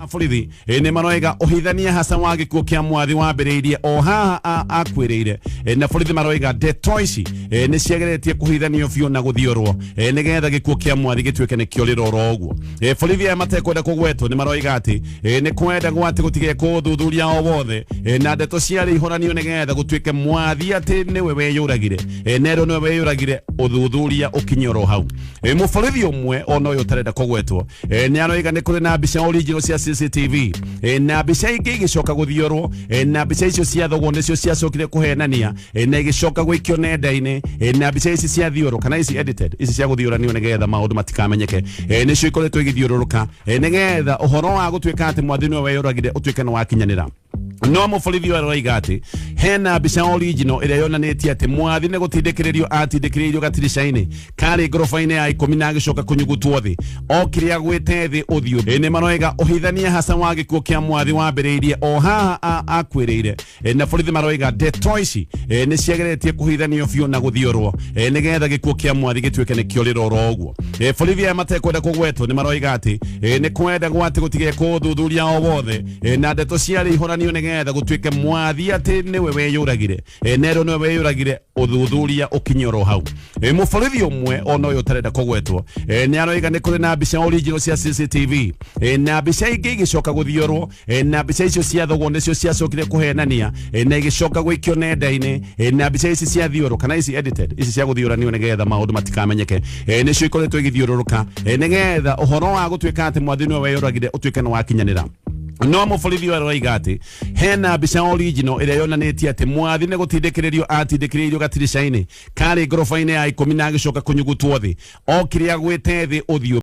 Borithi nĩ maroiga ũhithania hasa wa gĩkuũ kĩa mwathi wambĩrĩirie o haha akwĩrĩire na borithi maroiga ndeto ici nĩ ciageretie kũhithanio biũ na gũthiũrwo nĩgetha gĩkuũ kĩa mwathi gĩtuĩke nĩ kĩorĩro ro ũguo. Borithi aya matekwenda kũgwetwo nĩ maroiga atĩ nĩ kwenda gwatĩ gũtigekwo ũthuthuria o wothe na ndeto ciarĩ ihũranio nĩgetha gũtuĩke mwathi atĩ nĩwe weyũragire nero nĩwe weyũragire ũthuthuria ũkinyĩro hau. Mũborithi ũmwe ona ũyũ ũtarenda kũgwetwo nĩ aroiga nĩ kũrĩ na mbica original cia Cctv na mbica ingĩ igĩcoka gũthiũrwo na mbica icio ciathogwo nĩcio ciacokire kũhenania na igĩcoka gũikio nenda-inĩ na mbica ici cia thiũrũ kana ici edited ici cia gũthiũranio nĩgetha maũndũ matikamenyeke nĩcio ikoretwo igĩthiũrũrũka nĩgetha ũhoro wa gũtuĩka atĩ mwathi nĩwe weyũragire ũtuĩke nĩ wakinyanĩra. No mũborithi aroiga atĩ hena mbica original ĩrĩa yonanĩtie atĩ mwathi nĩ gũtindĩkĩrĩrio atindĩkĩrĩirio gatirica-inĩ karĩ ngoroba-inĩ ya 10 na agĩcoka kũnyugutwo thĩ o kĩrĩa gwĩte thĩ ũthiũ. Nĩ maroiga ũhithania hasa wa gĩkuũ kĩa mwathi wambĩrĩirie o haha akwĩrĩire na borithi maroiga ndeto ici nĩ ciageretie kũhithanio biũ na gũthiũrwo nĩgetha gĩkuũ kĩa mwathi gĩtuĩke nĩ kĩorĩro ro ũguo. Borithi aya matekwenda kũgwetwo nĩ maroiga atĩ nĩ kwenda gwatĩ gũtigekwo ũthuthuria o wothe na ndeto ciarĩ ihũranio nĩgetha gũtuĩke mwathi atĩ nĩwe weyũragire nero nĩwe weyũragire ũthuthuria ũkinyĩro hau. Mũborithi ũmwe ona ũyũ ũtarenda kũgwetwo nĩ aroiga nĩ kũrĩ na mbica original cia Cctv na mbica ingĩ igĩcoka gũthiũrwo na mbica icio ciathogwo nĩcio ciacokire kũhenania na igĩcoka gũikio nenda-inĩ na mbica ici cia thiũrũ kana ici edited ici cia gũthiũranio nĩgetha maũndũ matikamenyeke nĩcio ikoretwo igĩthiũrũrũka nĩgetha ũhoro wa gũtuĩka atĩ mwathi nĩwe weyũragire ũtuĩke nĩ wakinyanĩra. No mũborithi aroiga atĩ hena mbica original ĩrĩa yonanĩtie atĩ mwathi nĩ gũtindĩkĩrĩrio atindĩkĩrĩirio gatirica-inĩ karĩ ngoroba-inĩ ya 10 na agĩcoka kũnyugutwo thĩ o kĩrĩa gwĩte thĩ ũthiũ.